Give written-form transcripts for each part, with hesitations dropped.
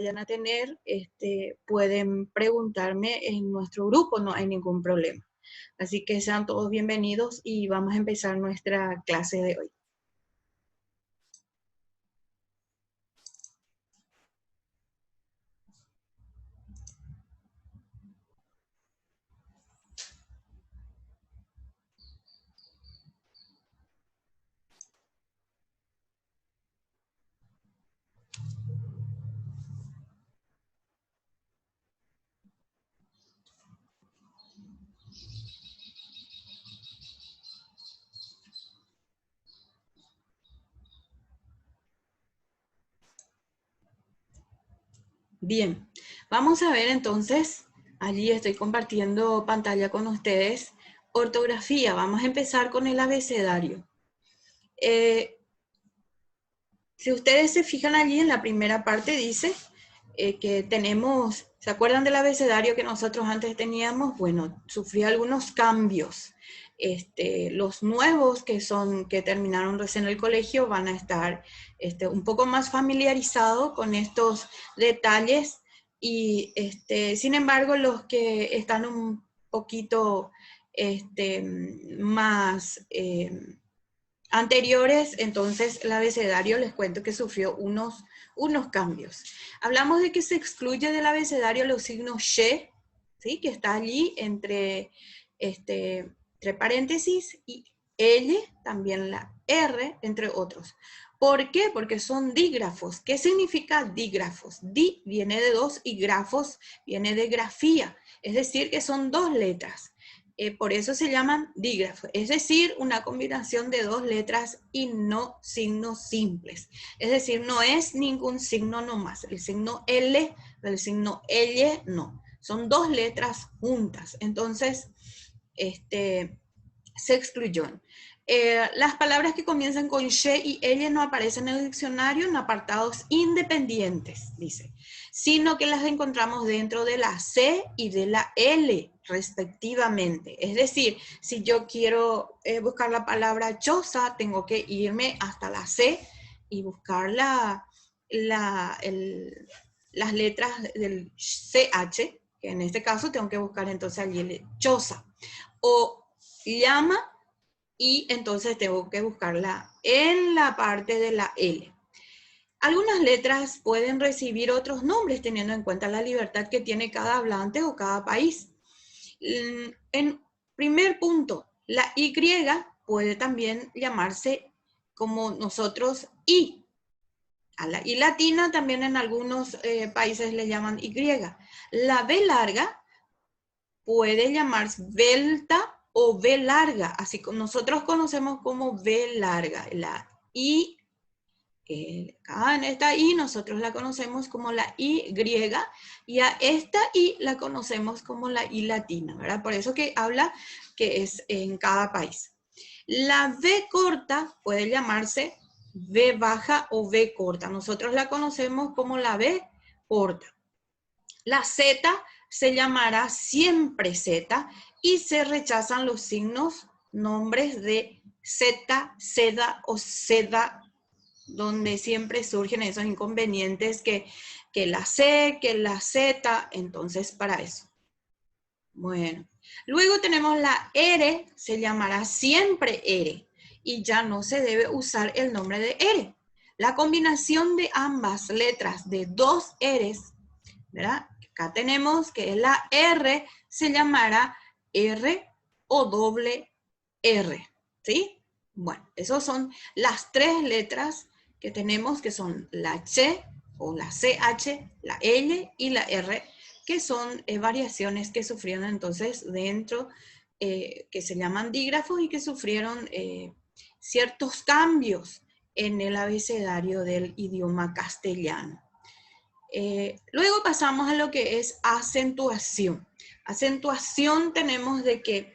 vayan a tener, pueden preguntarme en nuestro grupo, no hay ningún problema. Así que sean todos bienvenidos y vamos a empezar nuestra clase de hoy. Bien, vamos a ver entonces, allí estoy compartiendo pantalla con ustedes, ortografía. Vamos a empezar con el abecedario. Si ustedes se fijan allí en la primera parte dice que tenemos, ¿se acuerdan del abecedario que nosotros antes teníamos? Bueno, sufrió algunos cambios. Los nuevos que terminaron recién el colegio van a estar un poco más familiarizados con estos detalles y sin embargo los que están un poquito más anteriores, entonces el abecedario les cuento que sufrió unos cambios. Hablamos de que se excluye del abecedario los signos she, ¿sí? Que está allí entre paréntesis, y L, también la R, entre otros. ¿Por qué? Porque son dígrafos. ¿Qué significa dígrafos? Di viene de dos y grafos viene de grafía, es decir, que son dos letras. Por eso se llaman dígrafos, es decir, una combinación de dos letras y no signos simples. Es decir, no es ningún signo nomás. El signo L, el signo L, no. Son dos letras juntas. Entonces, se excluyó. Las palabras que comienzan con she y elle no aparecen en el diccionario en apartados independientes, dice, sino que las encontramos dentro de la C y de la L, respectivamente. Es decir, si yo quiero buscar la palabra choza, tengo que irme hasta la C y buscar las letras del CH, que en este caso tengo que buscar entonces allí choza. O llama, y entonces tengo que buscarla en la parte de la L. Algunas letras pueden recibir otros nombres teniendo en cuenta la libertad que tiene cada hablante o cada país. En primer punto, la Y puede también llamarse como nosotros I. A la I latina también en algunos países le llaman Y. La B larga puede llamarse delta o V larga, así como nosotros conocemos como V larga. La I, acá en esta I nosotros la conocemos como la Y, y a esta I la conocemos como la I latina, ¿verdad? Por eso que habla que es en cada país. La V corta puede llamarse V baja o V corta. Nosotros la conocemos como la V corta. La Z se llamará siempre Z y se rechazan los signos, nombres de Z, seda o seda, donde siempre surgen esos inconvenientes que la C, que la Z, entonces para eso. Bueno, luego tenemos la R, se llamará siempre R y ya no se debe usar el nombre de R. La combinación de ambas letras de dos R's, ¿verdad? Acá tenemos que la R se llamará R o doble R, ¿sí? Bueno, esas son las tres letras que tenemos, que son la Ch o la CH, la L y la R, que son variaciones que sufrieron entonces dentro, que se llaman dígrafos y que sufrieron ciertos cambios en el abecedario del idioma castellano. Luego pasamos a lo que es acentuación. Acentuación tenemos de que,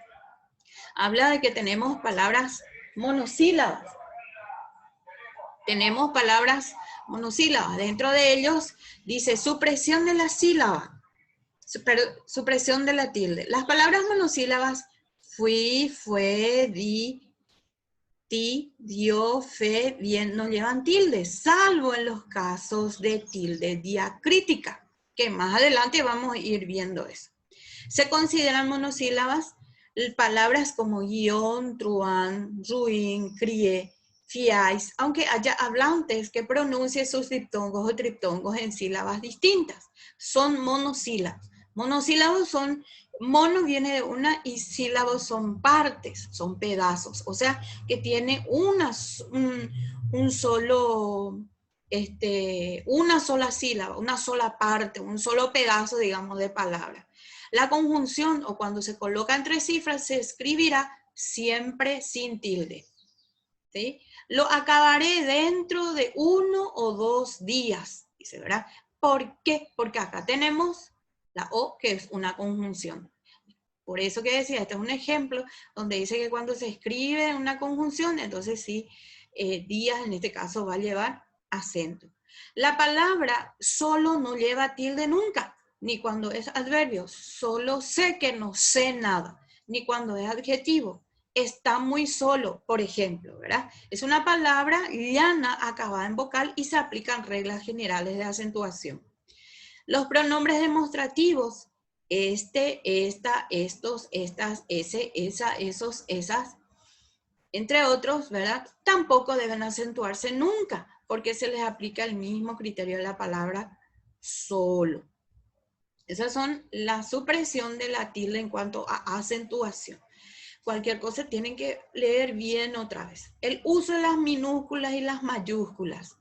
habla de que tenemos palabras monosílabas. Tenemos palabras monosílabas. Dentro de ellos dice supresión de la sílaba, supresión de la tilde. Las palabras monosílabas fui, fue, di, ti, dio, fe, bien, no llevan tilde, salvo en los casos de tilde diacrítica, que más adelante vamos a ir viendo eso. Se consideran monosílabas palabras como guión, truán, ruin, crié, fiáis, aunque haya hablantes que pronuncie sus diptongos o triptongos en sílabas distintas. Son monosílabos. Monosílabos son, mono viene de una y sílabos son partes, son pedazos. O sea, que tiene un solo, una sola sílaba, una sola parte, un solo pedazo, digamos, de palabra. La conjunción, o cuando se coloca entre cifras, se escribirá siempre sin tilde. ¿Sí? Lo acabaré dentro de 1 o 2 días, dice, ¿verdad? ¿Por qué? Porque acá tenemos la O, que es una conjunción. Por eso que decía, este es un ejemplo donde dice que cuando se escribe una conjunción, entonces sí, días en este caso va a llevar acento. La palabra solo no lleva tilde nunca, ni cuando es adverbio, solo sé que no sé nada, ni cuando es adjetivo, está muy solo, por ejemplo, ¿verdad? Es una palabra llana acabada en vocal y se aplican reglas generales de acentuación. Los pronombres demostrativos, este, esta, estos, estas, ese, esa, esos, esas, entre otros, ¿verdad? Tampoco deben acentuarse nunca, porque se les aplica el mismo criterio de la palabra solo. Esas son la supresión de la tilde en cuanto a acentuación. Cualquier cosa tienen que leer bien otra vez. El uso de las minúsculas y las mayúsculas.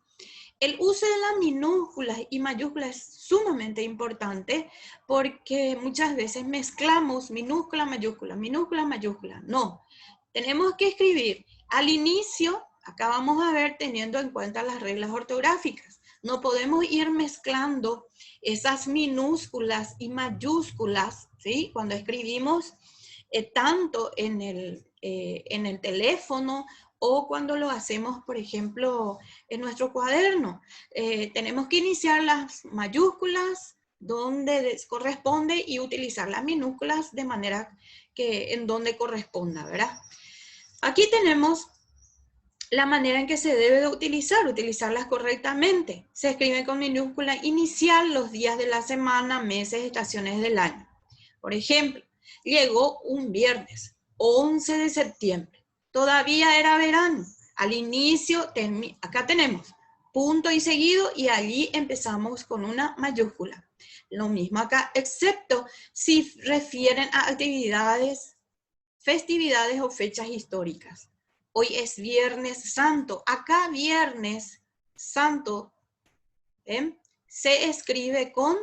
El uso de las minúsculas y mayúsculas es sumamente importante porque muchas veces mezclamos minúscula, mayúscula, minúscula, mayúscula. No, tenemos que escribir al inicio, acá vamos a ver teniendo en cuenta las reglas ortográficas. No podemos ir mezclando esas minúsculas y mayúsculas, ¿sí? Cuando escribimos tanto en el teléfono o cuando lo hacemos, por ejemplo, en nuestro cuaderno. Tenemos que iniciar las mayúsculas donde corresponde y utilizar las minúsculas de manera que en donde corresponda, ¿verdad? Aquí tenemos la manera en que se debe de utilizarlas correctamente. Se escribe con minúscula inicial los días de la semana, meses, estaciones del año. Por ejemplo, llegó un viernes, 11 de septiembre. Todavía era verano. Al inicio, acá tenemos punto y seguido y allí empezamos con una mayúscula. Lo mismo acá, excepto si refieren a actividades, festividades o fechas históricas. Hoy es Viernes Santo. Acá Viernes Santo se escribe con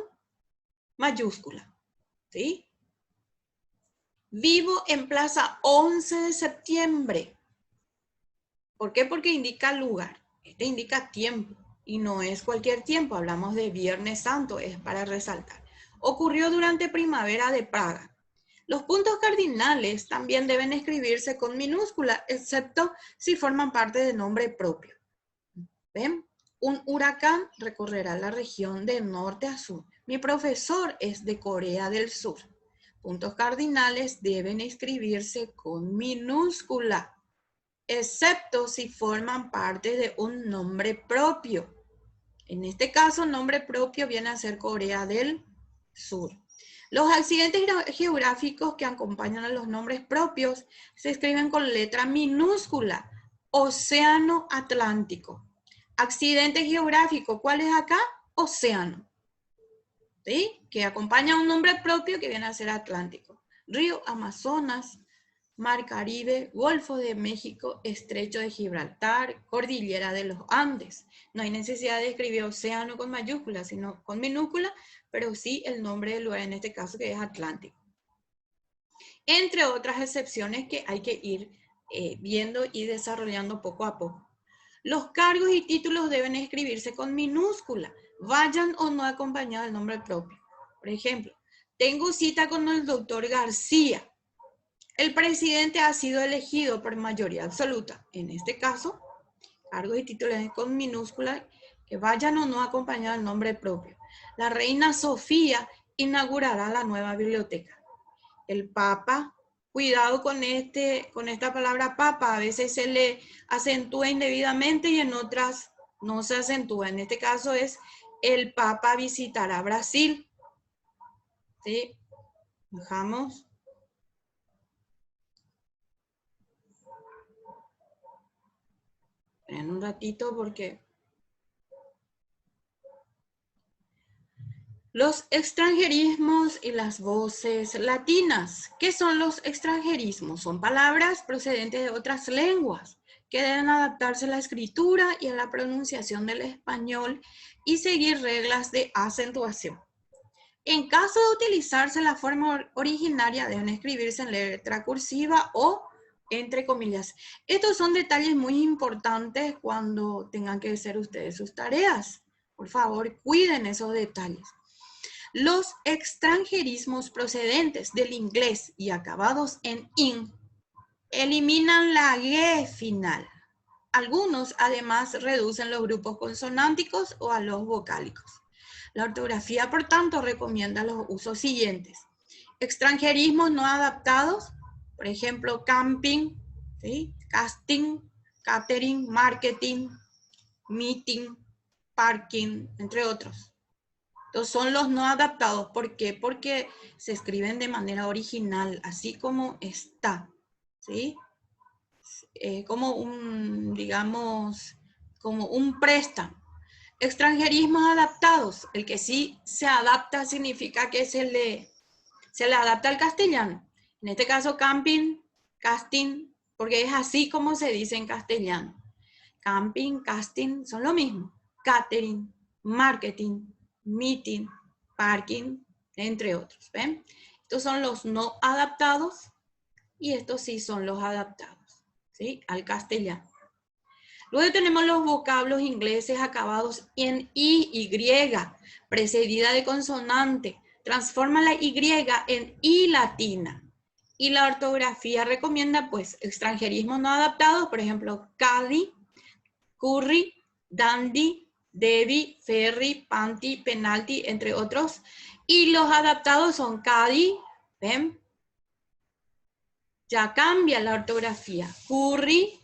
mayúscula. ¿Sí? Vivo en Plaza 11 de septiembre. ¿Por qué? Porque indica lugar. Este indica tiempo y no es cualquier tiempo. Hablamos de Viernes Santo, es para resaltar. Ocurrió durante Primavera de Praga. Los puntos cardinales también deben escribirse con minúscula, excepto si forman parte de nombre propio. ¿Ven? Un huracán recorrerá la región de norte a sur. Mi profesor es de Corea del Sur. Puntos cardinales deben escribirse con minúscula, excepto si forman parte de un nombre propio. En este caso, nombre propio viene a ser Corea del Sur. Los accidentes geográficos que acompañan a los nombres propios se escriben con letra minúscula. Océano Atlántico. Accidente geográfico, ¿cuál es acá? Océano. ¿Sí? Que acompaña a un nombre propio que viene a ser Atlántico. Río Amazonas, Mar Caribe, Golfo de México, Estrecho de Gibraltar, Cordillera de los Andes. No hay necesidad de escribir océano con mayúscula, sino con minúscula, pero sí el nombre del lugar en este caso que es Atlántico. Entre otras excepciones que hay que ir viendo y desarrollando poco a poco. Los cargos y títulos deben escribirse con minúscula, vayan o no acompañados del nombre propio. Por ejemplo, tengo cita con el doctor García. El presidente ha sido elegido por mayoría absoluta. En este caso, cargos y títulos con minúscula que vayan o no acompañados del nombre propio. La reina Sofía inaugurará la nueva biblioteca. El Papa cuidado con esta palabra papa. A veces se le acentúa indebidamente y en otras no se acentúa. En este caso es el Papa visitará Brasil. ¿Sí? Dejamos. En un ratito porque... Los extranjerismos y las voces latinas. ¿Qué son los extranjerismos? Son palabras procedentes de otras lenguas que deben adaptarse a la escritura y a la pronunciación del español y seguir reglas de acentuación. En caso de utilizarse la forma originaria, deben escribirse en letra cursiva o entre comillas. Estos son detalles muy importantes cuando tengan que hacer ustedes sus tareas. Por favor, cuiden esos detalles. Los extranjerismos procedentes del inglés y acabados en -in eliminan la G final. Algunos además reducen los grupos consonánticos o a los vocálicos. La ortografía, por tanto, recomienda los usos siguientes. Extranjerismos no adaptados, por ejemplo, camping, ¿sí? Casting, catering, marketing, meeting, parking, entre otros. Entonces son los no adaptados. ¿Por qué? Porque se escriben de manera original, así como está, ¿sí? Como un, digamos, como un préstamo. Extranjerismos adaptados. El que sí se adapta significa que se le adapta al castellano. En este caso, camping, casting, porque es así como se dice en castellano. Camping, casting, son lo mismo. Catering, marketing, meeting, parking, entre otros. ¿Ven? Estos son los no adaptados y estos sí son los adaptados, ¿sí? Al castellano. Luego tenemos los vocablos ingleses acabados en Y, precedida de consonante. Transforma la Y en I latina. Y la ortografía recomienda, pues, extranjerismos no adaptados, por ejemplo, Cali, curry, dandy, Debbie, ferry, panty, penalty, entre otros. Y los adaptados son Cadi, ¿ven? Ya cambia la ortografía. Curry,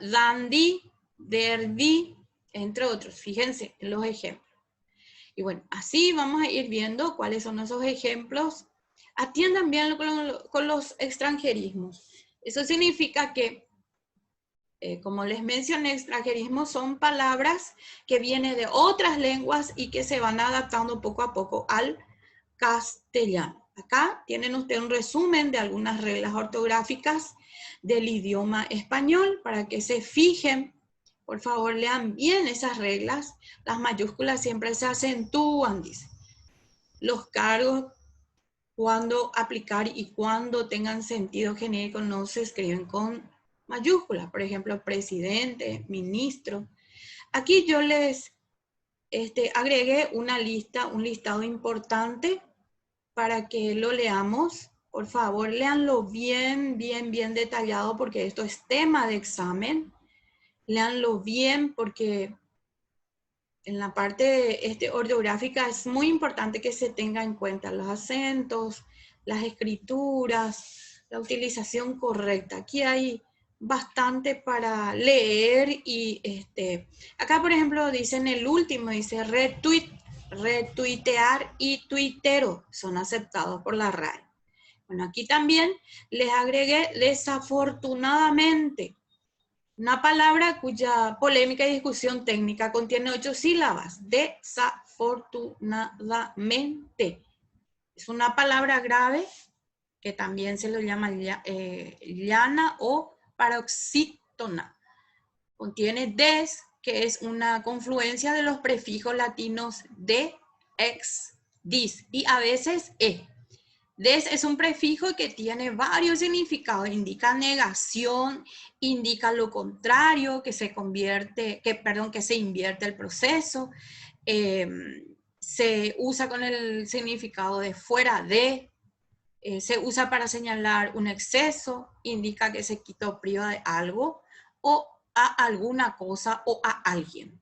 dandy, derby, entre otros. Fíjense en los ejemplos. Y bueno, así vamos a ir viendo cuáles son esos ejemplos. Atiendan bien con los extranjerismos. Eso significa que, como les mencioné, extranjerismos son palabras que vienen de otras lenguas y que se van adaptando poco a poco al castellano. Acá tienen ustedes un resumen de algunas reglas ortográficas del idioma español para que se fijen. Por favor, lean bien esas reglas. Las mayúsculas siempre se acentúan, dice. Los cargos, cuando aplicar y cuando tengan sentido genérico, no se escriben con mayúsculas. Por ejemplo, presidente, ministro. Aquí yo les agregué una lista, un listado importante para que lo leamos. Por favor, léanlo bien, bien, bien detallado porque esto es tema de examen. Léanlo bien porque en la parte ortográfica es muy importante que se tenga en cuenta los acentos, las escrituras, la utilización correcta. Aquí hay bastante para leer y acá por ejemplo dice en el último, dice retweet, retuitear y tuitero son aceptados por la RAE. Bueno, aquí también les agregué desafortunadamente, una palabra cuya polémica y discusión técnica contiene 8 sílabas. Desafortunadamente. Es una palabra grave que también se lo llama llana o paroxítona. Contiene des, que es una confluencia de los prefijos latinos de, ex, dis y a veces e. Des es un prefijo que tiene varios significados, indica negación, indica lo contrario, que se invierte el proceso, se usa con el significado de fuera de, se usa para señalar un exceso, indica que se quitó priva de algo, o a alguna cosa o a alguien.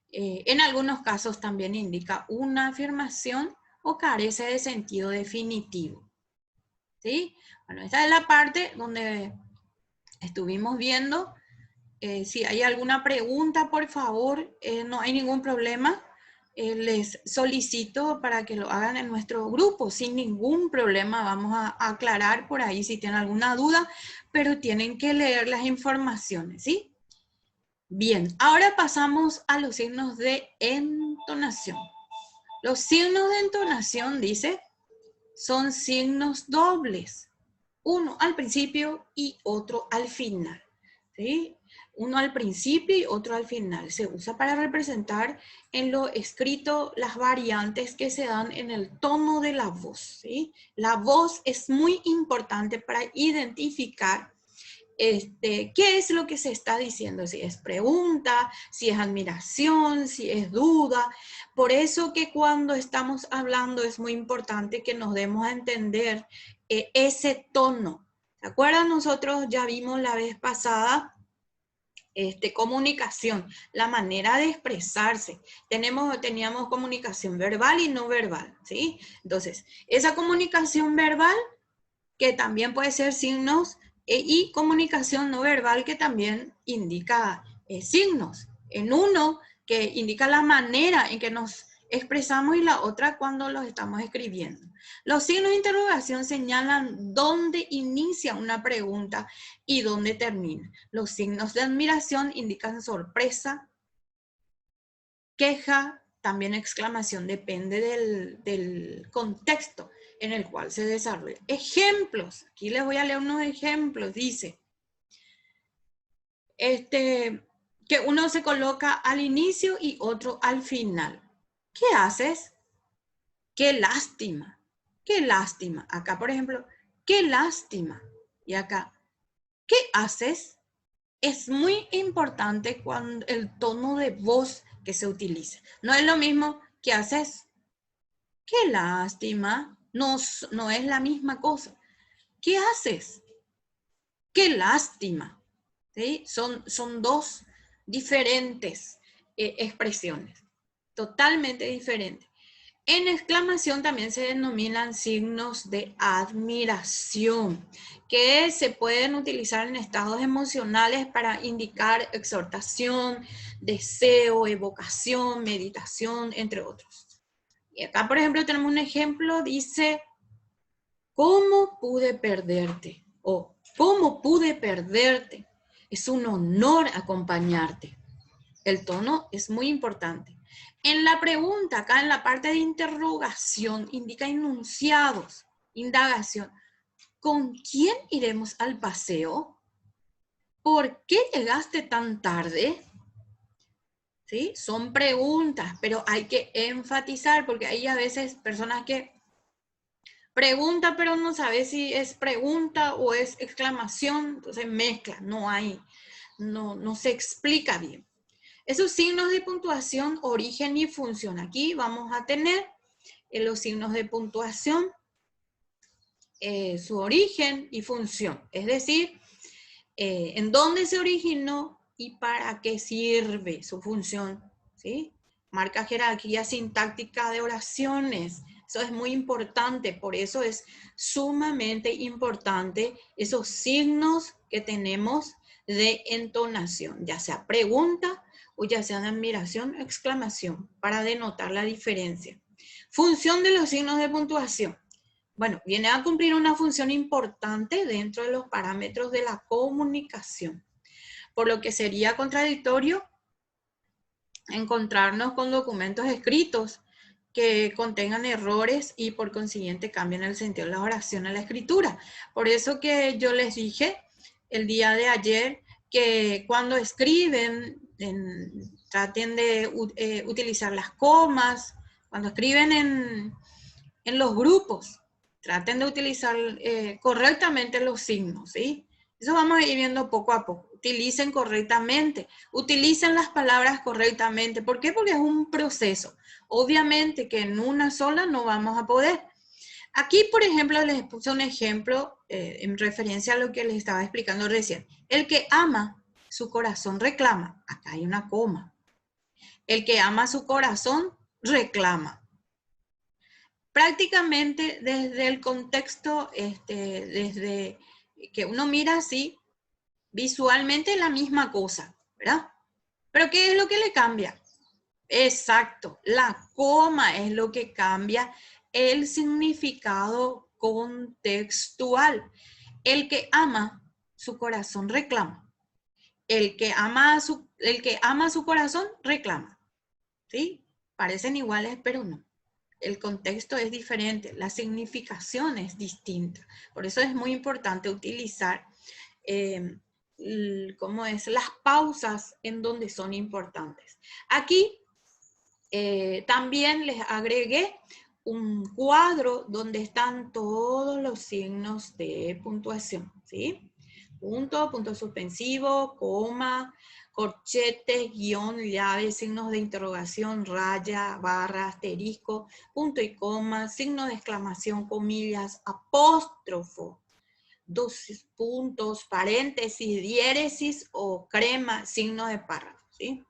En algunos casos también indica una afirmación o carece de sentido definitivo. ¿sí? Bueno, esta es la parte donde estuvimos viendo. Si hay alguna pregunta, por favor, no hay ningún problema. Les solicito para que lo hagan en nuestro grupo, sin ningún problema. Vamos a aclarar por ahí si tienen alguna duda, pero tienen que leer las informaciones, ¿sí? Bien, ahora pasamos a los signos de entonación. Los signos de entonación, dice, son signos dobles. Uno al principio y otro al final, ¿sí? Uno al principio y otro al final. Se usa para representar en lo escrito las variantes que se dan en el tono de la voz, ¿sí? La voz es muy importante para identificar qué es lo que se está diciendo, si es pregunta, si es admiración, si es duda. Por eso que cuando estamos hablando es muy importante que nos demos a entender ese tono. ¿Se acuerdan? Nosotros ya vimos la vez pasada comunicación, la manera de expresarse. Teníamos comunicación verbal y no verbal, ¿sí? Entonces, esa comunicación verbal, que también puede ser signos, y comunicación no verbal, que también indica signos. En uno, que indica la manera en que nos expresamos, y la otra cuando los estamos escribiendo. Los signos de interrogación señalan dónde inicia una pregunta y dónde termina. Los signos de admiración indican sorpresa, queja, también exclamación, depende del contexto en el cual se desarrolla. Ejemplos, aquí les voy a leer unos ejemplos. Dice, que uno se coloca al inicio y otro al final. ¿Qué haces? Qué lástima, qué lástima. Acá, por ejemplo, qué lástima. Y acá, ¿qué haces? Es muy importante cuando el tono de voz que se utiliza. No es lo mismo que haces. Qué lástima. No, no es la misma cosa. ¿Qué haces? Qué lástima. ¿Sí? Son dos diferentes expresiones. Totalmente diferentes. En exclamación también se denominan signos de admiración, que se pueden utilizar en estados emocionales para indicar exhortación, deseo, evocación, meditación, entre otros. Y acá, por ejemplo, tenemos un ejemplo, dice, ¿cómo pude perderte? O ¿cómo pude perderte? Es un honor acompañarte. El tono es muy importante. En la pregunta, acá en la parte de interrogación, indica enunciados, indagación. ¿Con quién iremos al paseo? ¿Por qué llegaste tan tarde? ¿Sí? Son preguntas, pero hay que enfatizar, porque hay a veces personas que preguntan, pero no saben si es pregunta o es exclamación, entonces mezcla, no se explica bien. Esos signos de puntuación, origen y función. Aquí vamos a tener los signos de puntuación, su origen y función. Es decir, en dónde se originó y para qué sirve su función. ¿Sí? Marca jerarquía sintáctica de oraciones. Eso es muy importante, por eso es sumamente importante esos signos que tenemos de entonación, ya sea pregunta o ya sea de admiración o exclamación, para denotar la diferencia. Función de los signos de puntuación. Bueno, viene a cumplir una función importante dentro de los parámetros de la comunicación, por lo que sería contradictorio encontrarnos con documentos escritos que contengan errores y por consiguiente cambien el sentido de la oración a la escritura. Por eso que yo les dije el día de ayer que cuando escriben, traten de utilizar las comas, cuando escriben en los grupos, traten de utilizar correctamente los signos, ¿sí? Eso vamos a ir viendo poco a poco. Utilicen correctamente, utilicen las palabras correctamente. ¿Por qué? Porque es un proceso. Obviamente que en una sola no vamos a poder. Aquí, por ejemplo, les puse un ejemplo en referencia a lo que les estaba explicando recién. El que ama, su corazón reclama. Acá hay una coma. El que ama su corazón reclama. prácticamente desde el contexto, desde que uno mira así, visualmente la misma cosa, ¿verdad? Pero ¿qué es lo que le cambia? Exacto, la coma es lo que cambia el significado contextual. El que ama, su corazón reclama. El que ama su corazón reclama. ¿Sí? Parecen iguales, pero no. El contexto es diferente, la significación es distinta. Por eso es muy importante utilizar ¿cómo es? Las pausas en donde son importantes. Aquí también les agregué un cuadro donde están todos los signos de puntuación, ¿sí? Punto, punto suspensivo, coma, corchetes, guión, llave, signos de interrogación, raya, barra, asterisco, punto y coma, signo de exclamación, comillas, apóstrofo, dos puntos, paréntesis, diéresis o crema, signo de párrafo, ¿sí?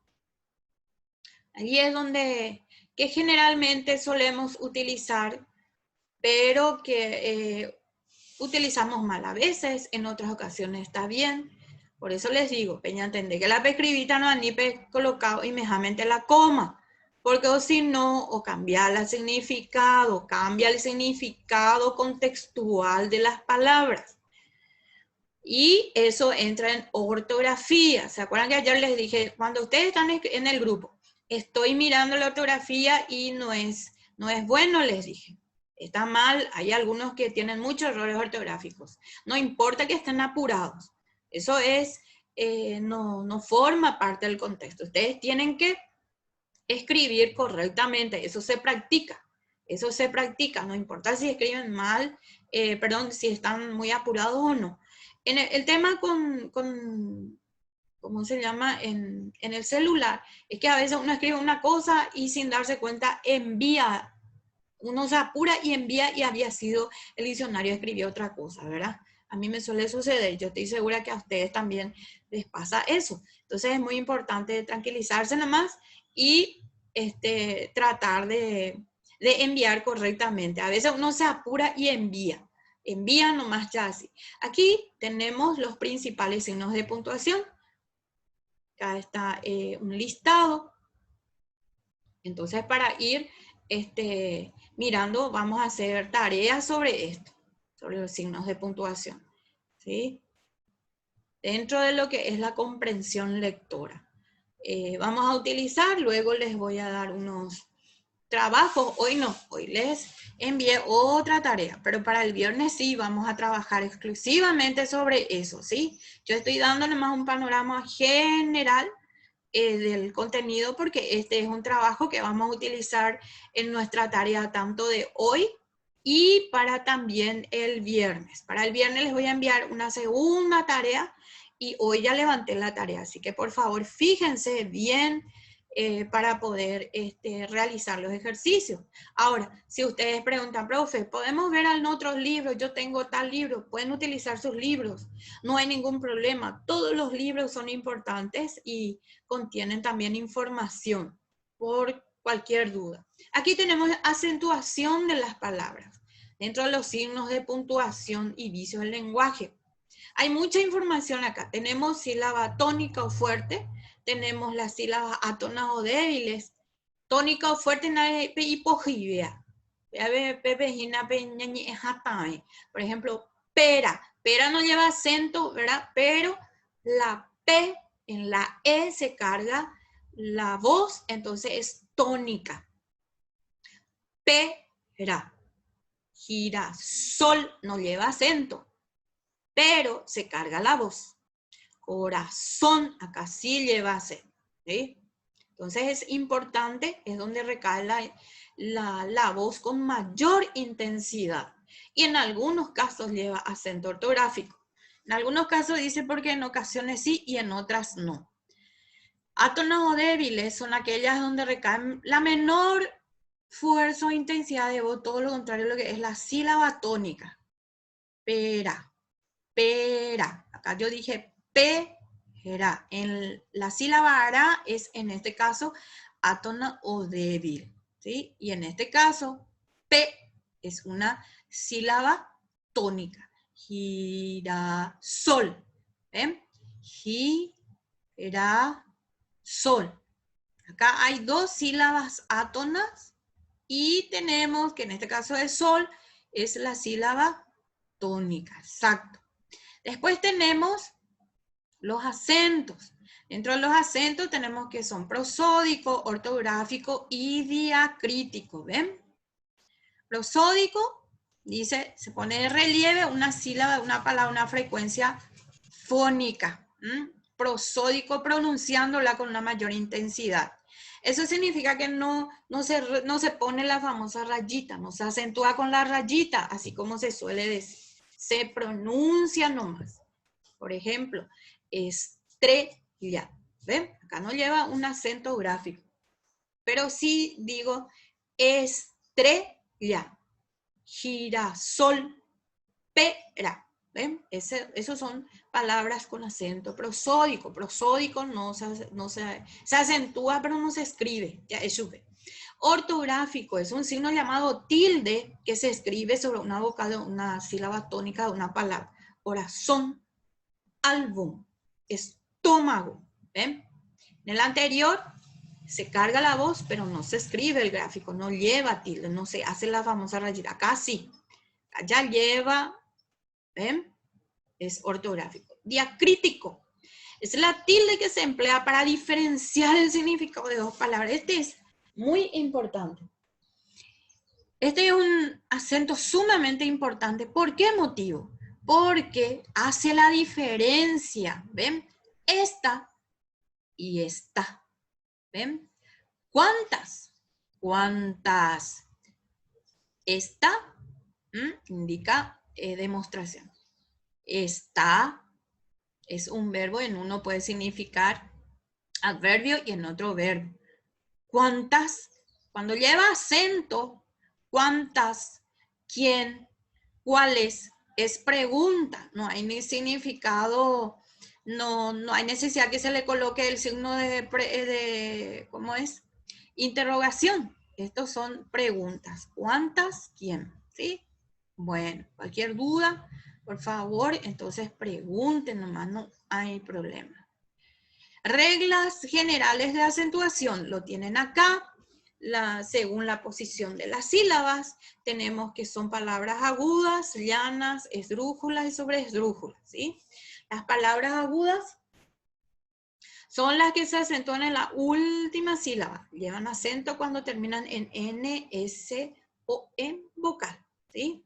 Allí es donde que generalmente solemos utilizar, pero que utilizamos mal a veces, en otras ocasiones está bien. Por eso les digo, peña entender que la pescribita no han ni colocado inmediatamente la coma, porque o si no, o cambia el significado contextual de las palabras. Y eso entra en ortografía. ¿Se acuerdan que ayer les dije, cuando ustedes están en el grupo, estoy mirando la ortografía y no es bueno, les dije. Está mal, hay algunos que tienen muchos errores ortográficos. No importa que estén apurados. Eso no forma parte del contexto. Ustedes tienen que escribir correctamente. Eso se practica. Eso se practica. No importa si escriben mal, si están muy apurados o no. El tema con ¿cómo se llama? En el celular, es que a veces uno escribe una cosa y sin darse cuenta envía, uno se apura y envía y había sido el diccionario escribió otra cosa, ¿verdad? A mí me suele suceder, yo estoy segura que a ustedes también les pasa eso. Entonces es muy importante tranquilizarse nomás y tratar de enviar correctamente. A veces uno se apura y envía nomás ya así. Aquí tenemos los principales signos de puntuación. Acá está un listado. Entonces, para ir mirando, vamos a hacer tareas sobre esto, sobre los signos de puntuación, ¿sí? Dentro de lo que es la comprensión lectora. Vamos a utilizar, luego les voy a dar unos trabajos, hoy no, hoy les envié otra tarea, pero para el viernes sí vamos a trabajar exclusivamente sobre eso, ¿sí? Yo estoy dándole más un panorama general del contenido porque este es un trabajo que vamos a utilizar en nuestra tarea tanto de hoy y para también el viernes. Para el viernes les voy a enviar una segunda tarea y hoy ya levanté la tarea, así que por favor fíjense bien para poder realizar los ejercicios. Ahora, si ustedes preguntan, profe, ¿podemos ver en otros libros? Yo tengo tal libro, pueden utilizar sus libros, no hay ningún problema. Todos los libros son importantes y contienen también información por cualquier duda. Aquí tenemos acentuación de las palabras, dentro de los signos de puntuación y vicios del lenguaje. Hay mucha información acá. Tenemos sílaba tónica o fuerte, tenemos las sílabas átonas o débiles, tónica o fuerte y pojibia. Por ejemplo, pera. Pera no lleva acento, ¿verdad? Pero la P en la E se carga la voz, entonces es tónica. Pera. Girasol no lleva acento, pero se carga la voz. Corazón, acá sí lleva acento, ¿sí? Entonces es importante, es donde recae la voz con mayor intensidad. Y en algunos casos lleva acento ortográfico. En algunos casos dice porque en ocasiones sí y en otras no. Átonos o débiles son aquellas donde recae la menor fuerza o intensidad de voz, todo lo contrario a lo que es la sílaba tónica. Pera, pera. Acá yo dije pera. En la sílaba ara es en este caso átono o débil, ¿sí? Y en este caso Es una sílaba tónica. Girasol. ¿Ven? Girasol. Acá hay dos sílabas átonas y tenemos que en este caso de sol es la sílaba tónica. Exacto. Después tenemos los acentos. Dentro de los acentos tenemos que son prosódico, ortográfico y diacrítico. ¿Ven? Prosódico dice, se pone de relieve una sílaba de una palabra, una frecuencia fónica. Prosódico pronunciándola con una mayor intensidad. Eso significa que no se pone la famosa rayita, no se acentúa con la rayita, así como se suele decir. Se pronuncia nomás. Por ejemplo, estrella. ¿Ven? Acá no lleva un acento gráfico. Pero sí digo estrella, girasol, pera. ¿Ven? Esos son palabras con acento prosódico. Prosódico se acentúa, pero no se escribe. Ya es súper. Ortográfico es un signo llamado tilde que se escribe sobre una vocal, una sílaba tónica de una palabra. Corazón, álbum, estómago. ¿Ven? En el anterior se carga la voz, pero no se escribe el gráfico, no lleva tilde, no se hace la famosa rayita. Acá sí. Allá lleva. ¿Ven? Es ortográfico. Diacrítico. Es la tilde que se emplea para diferenciar el significado de dos palabras. Este es muy importante. Este es un acento sumamente importante. ¿Por qué motivo? Porque hace la diferencia. ¿Ven? Esta y esta. ¿Ven? ¿Cuántas? ¿Cuántas? Esta indica demostración. Está es un verbo, en uno puede significar adverbio y en otro verbo. ¿Cuántas? Cuando lleva acento, ¿cuántas? ¿Quién? ¿Cuáles? Es pregunta, no hay ni significado, no hay necesidad que se le coloque el signo de ¿cómo es? Interrogación. Estos son preguntas. ¿Cuántas? ¿Quién? ¿Sí? Bueno, cualquier duda, por favor, entonces pregunten nomás, no hay problema. Reglas generales de acentuación, lo tienen acá. Según la posición de las sílabas, tenemos que son palabras agudas, llanas, esdrújulas y sobreesdrújulas, ¿sí? Las palabras agudas son las que se acentúan en la última sílaba. Llevan acento cuando terminan en N, S o en vocal, ¿sí?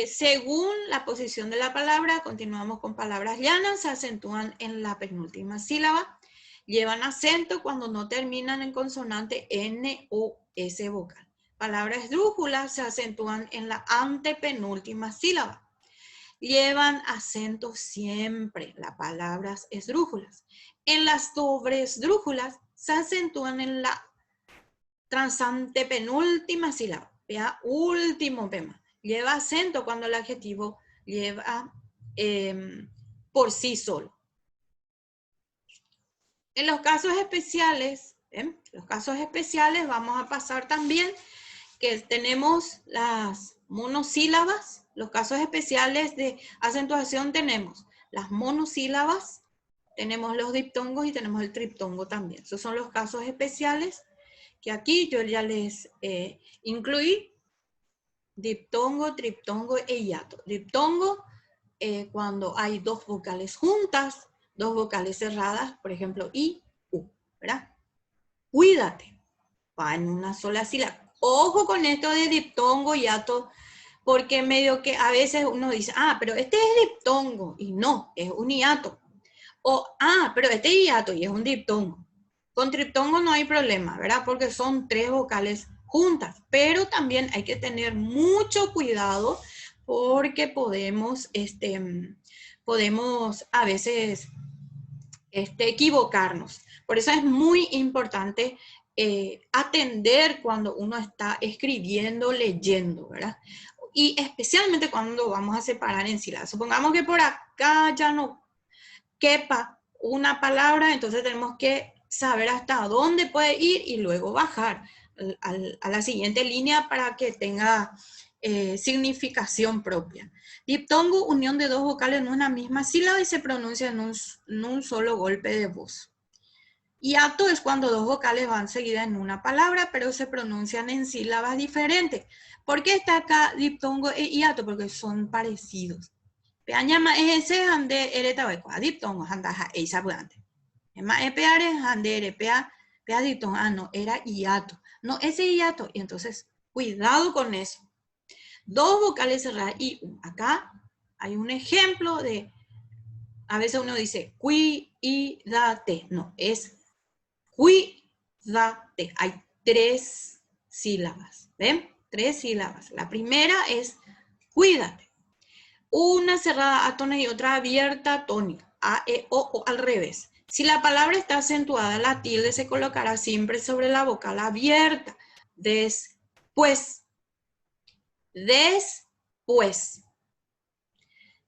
Según la posición de la palabra, continuamos con palabras llanas, se acentúan en la penúltima sílaba. Llevan acento cuando no terminan en consonante N o S vocal. Palabras esdrújulas se acentúan en la antepenúltima sílaba. Llevan acento siempre las palabras esdrújulas. En las sobreesdrújulas se acentúan en la transantepenúltima sílaba. Vea, último tema. Lleva acento cuando el adjetivo lleva por sí solo. En los casos especiales, vamos a pasar también que tenemos las monosílabas. Los casos especiales de acentuación tenemos las monosílabas, tenemos los diptongos y tenemos el triptongo también. Esos son los casos especiales que aquí yo ya les incluí. Diptongo, triptongo e hiato. Diptongo, cuando hay dos vocales juntas, dos vocales cerradas, por ejemplo, I, U, ¿verdad? Cuídate, va en una sola sílaba. Ojo con esto de diptongo, hiato, porque medio que a veces uno dice, pero este es diptongo, y no, es un hiato. O, pero este es hiato y es un diptongo. Con triptongo no hay problema, ¿verdad? Porque son tres vocales juntas, pero también hay que tener mucho cuidado porque podemos a veces equivocarnos. Por eso es muy importante atender cuando uno está escribiendo, leyendo, ¿verdad? Y especialmente cuando vamos a separar en sílabas. Supongamos que por acá ya no quepa una palabra, entonces tenemos que saber hasta dónde puede ir y luego bajar. a la siguiente línea para que tenga significación propia. Diptongo, unión de dos vocales en una misma sílaba y se pronuncia en un solo golpe de voz. Hiato es cuando dos vocales van seguidas en una palabra, pero se pronuncian en sílabas diferentes. ¿Por qué está acá diptongo e hiato? Porque son parecidos. Peañama es ese ande eretabeco, diptongo andaja e isabudante. Ema epeare ande erepea diptongo, no, era hiato. No, ese hiato. Y entonces, cuidado con eso. Dos vocales cerradas y acá hay un ejemplo de, a veces uno dice cuídate, no, es cuídate. Hay 3 sílabas, ¿ven? 3 sílabas. La primera es cuídate. Una cerrada átona y otra abierta tónica, a, e, o al revés. Si la palabra está acentuada, la tilde se colocará siempre sobre la vocal abierta. Después. Después.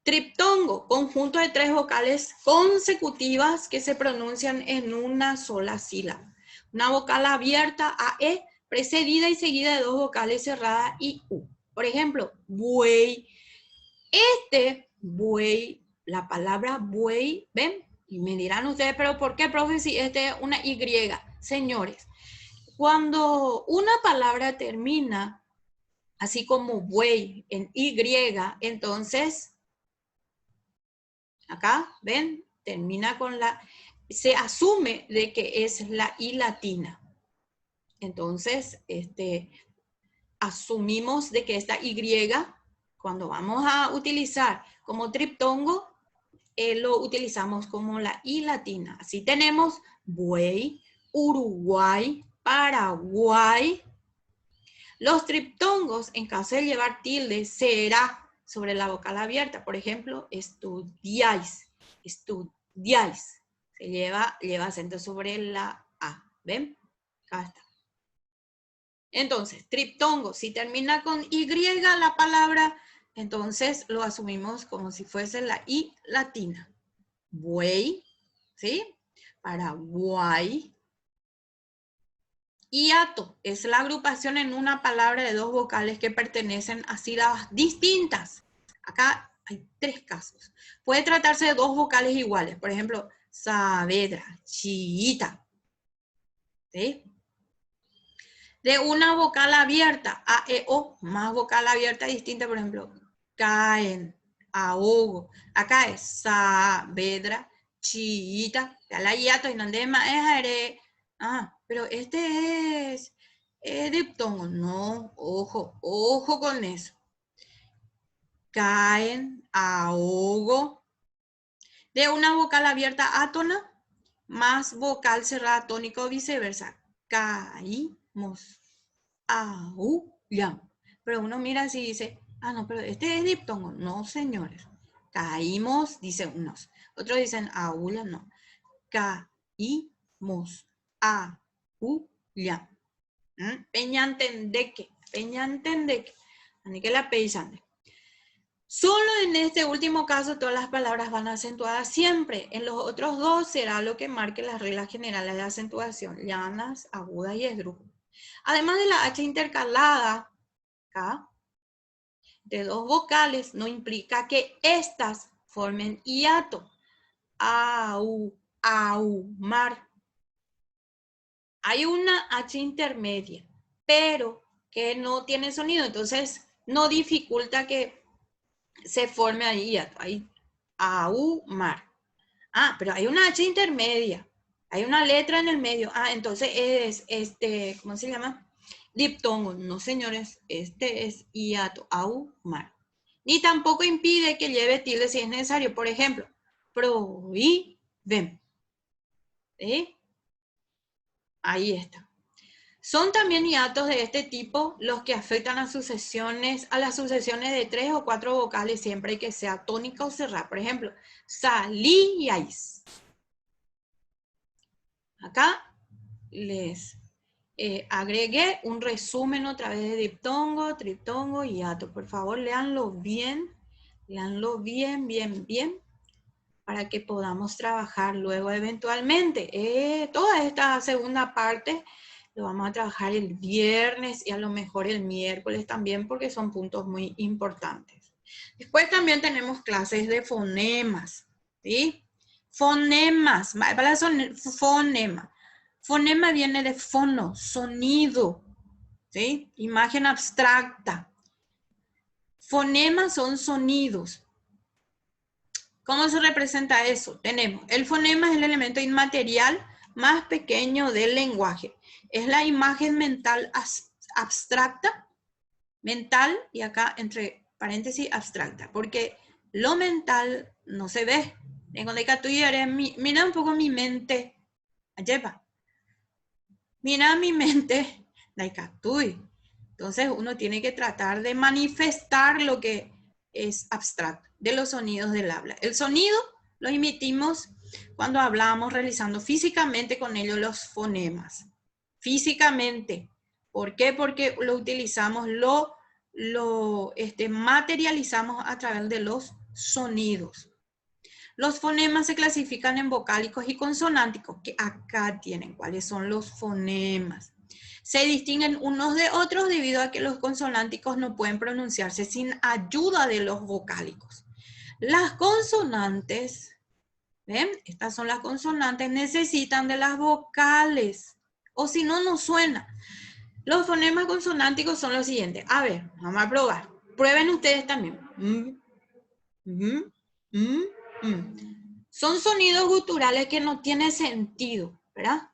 Triptongo, conjunto de 3 vocales consecutivas que se pronuncian en una sola sílaba. Una vocal abierta, a, e, precedida y seguida de 2 vocales cerradas, i, u. Por ejemplo, buey. Buey, la palabra buey, ¿ven? Y me dirán ustedes, pero ¿por qué, profe, si este es una Y? Señores, cuando una palabra termina así como buey en Y, entonces acá, ¿ven? Termina con la, se asume de que es la I latina. Entonces, asumimos de que esta Y, cuando vamos a utilizar como triptongo, lo utilizamos como la I latina. Así tenemos buey, Uruguay, Paraguay. Los triptongos, en caso de llevar tilde, será sobre la vocal abierta. Por ejemplo, estudiáis, estudiáis. Se lleva acento sobre la A. ¿Ven? Acá está. Entonces, triptongo, si termina con Y la palabra, entonces lo asumimos como si fuese la I latina. Buey, ¿sí? Paraguay. Hiato es la agrupación en una palabra de 2 vocales que pertenecen a sílabas distintas. Acá hay 3 casos. Puede tratarse de 2 vocales iguales. Por ejemplo, Saavedra, chiita. ¿Sí? De una vocal abierta, a, e, o, más vocal abierta distinta, por ejemplo, caen, ahogo. Acá es Saavedra, chiita. La hiato y nandema es pero este es diptongo. No, ojo con eso. Caen, ahogo. De una vocal abierta átona, más vocal cerrada tónica o viceversa. Caímos, aullamos. Pero uno mira así y dice, no, pero este es diptongo. No, señores. Caímos, dicen unos. Otros dicen aullan, no. Caímos, aullan. Peñantendeque. Así que la peisande. Solo en este último caso todas las palabras van acentuadas siempre. En los otros dos será lo que marque las reglas generales de acentuación, llanas, agudas y esdrújulas. Además de la H intercalada, acá, de 2 vocales, no implica que estas formen hiato. Mar. Hay una H intermedia, pero que no tiene sonido, entonces no dificulta que se forme ahí hiato. Hay mar. Pero hay una H intermedia. Hay una letra en el medio. Entonces es ¿cómo se llama? Diptongo. No, señores, este es hiato, mar. Ni tampoco impide que lleve tilde si es necesario. Por ejemplo, prohíben. ¿Sí? Ahí está. Son también hiatos de este tipo los que afectan a las sucesiones de 3 o 4 vocales siempre que sea tónica o cerrada. Por ejemplo, salíais. Acá les agregué un resumen otra vez de diptongo, triptongo y hiato. Por favor, léanlo bien, bien, para que podamos trabajar luego eventualmente. Toda esta segunda parte lo vamos a trabajar el viernes y a lo mejor el miércoles también porque son puntos muy importantes. Después también tenemos clases de fonemas, ¿sí? Fonemas, fonema. Fonema viene de fono, sonido, ¿sí? Imagen abstracta. Fonemas son sonidos. ¿Cómo se representa eso? Tenemos, el fonema es el elemento inmaterial más pequeño del lenguaje. Es la imagen mental abstracta, mental, y acá entre paréntesis abstracta, porque lo mental no se ve. Mira un poco mi mente. Mira mi mente. Entonces uno tiene que tratar de manifestar lo que es abstracto de los sonidos del habla. El sonido lo emitimos cuando hablamos realizando físicamente con ellos los fonemas. Físicamente. ¿Por qué? Porque lo utilizamos, lo materializamos a través de los sonidos. Los fonemas se clasifican en vocálicos y consonánticos, que acá tienen cuáles son los fonemas. Se distinguen unos de otros debido a que los consonánticos no pueden pronunciarse sin ayuda de los vocálicos. Las consonantes, ¿ven? Estas son las consonantes, necesitan de las vocales, o si no, no suena. Los fonemas consonánticos son los siguientes. A ver, vamos a probar. Prueben ustedes también. Son sonidos guturales que no tienen sentido, ¿verdad?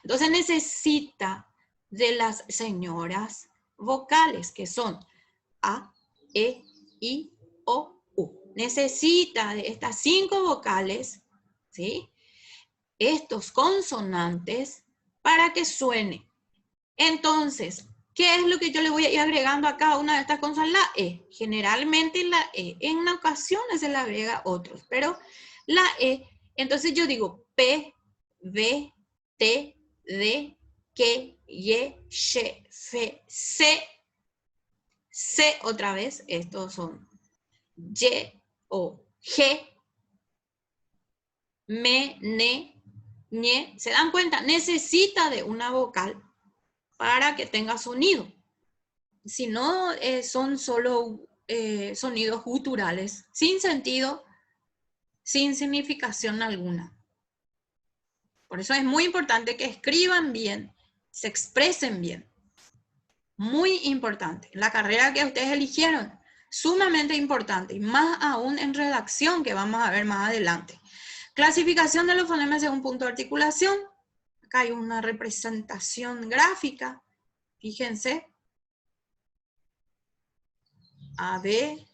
Entonces necesita de las señoras vocales, que son A, E, I, O, U. Necesita de estas 5 vocales, ¿sí? Estos consonantes para que suene. Entonces, ¿qué es lo que yo le voy a ir agregando a cada una de estas consonantes? La E. Generalmente la E. En ocasiones se le agrega otros, pero la E. Entonces yo digo P, V, T, D, K, Y, X, F, C. C otra vez. Estos son Y o G. Me, ne, ñe. ¿Se dan cuenta? Necesita de una vocal para que tenga sonido. Si no, son solo sonidos guturales, sin sentido, sin significación alguna. Por eso es muy importante que escriban bien, se expresen bien. Muy importante. La carrera que ustedes eligieron, sumamente importante, y más aún en redacción, que vamos a ver más adelante. Clasificación de los fonemas según punto de articulación. Acá hay una representación gráfica. Fíjense. A, B.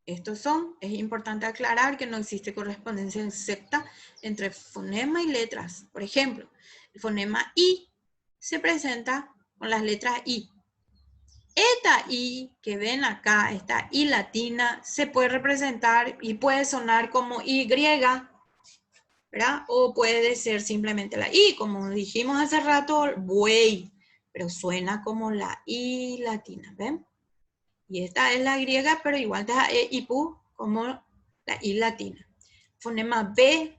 Estos son, es importante aclarar que no existe correspondencia exacta entre fonema y letras. Por ejemplo, el fonema I se presenta con las letras I. Esta I que ven acá, esta I latina, se puede representar y puede sonar como Y, ¿verdad? O puede ser simplemente la I, como dijimos hace rato, buey, pero suena como la I latina, ¿ven? Y esta es la griega, pero igual está E y Pu como la I latina. Fonema B,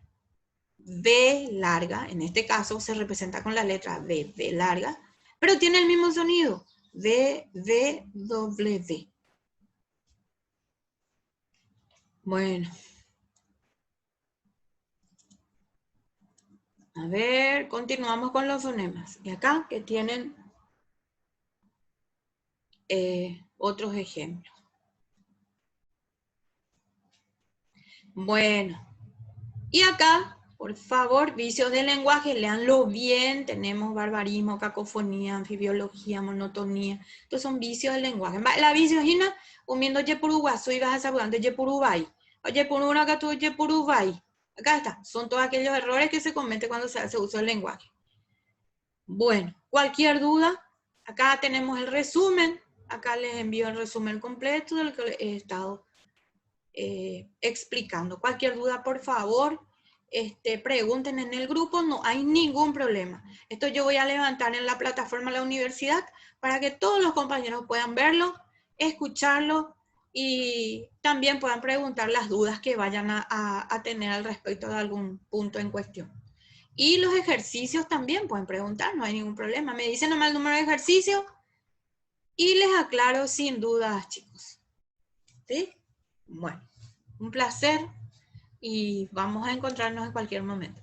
B larga, en este caso se representa con la letra B, B larga, pero tiene el mismo sonido, V, V, W. Bueno. A ver, continuamos con los fonemas. Y acá que tienen otros ejemplos. Bueno, y acá, por favor, vicios del lenguaje, léanlo bien. Tenemos barbarismo, cacofonía, anfibiología, monotonía. Estos son vicios del lenguaje. La visiogina, comiendo yepuruba, soy vas a saludando yepurubay. Oye, por una acá tú yepurubay. Acá está, son todos aquellos errores que se cometen cuando se hace uso del lenguaje. Bueno, cualquier duda, acá tenemos el resumen. Acá les envío el resumen completo de lo que les he estado explicando. Cualquier duda, por favor, pregunten en el grupo, no hay ningún problema. Esto yo voy a levantar en la plataforma de la universidad para que todos los compañeros puedan verlo, escucharlo y también puedan preguntar las dudas que vayan a tener al respecto de algún punto en cuestión. Y los ejercicios también pueden preguntar, no hay ningún problema. Me dicen nomás el número de ejercicio y les aclaro sin dudas, chicos. ¿Sí? Bueno, un placer y vamos a encontrarnos en cualquier momento.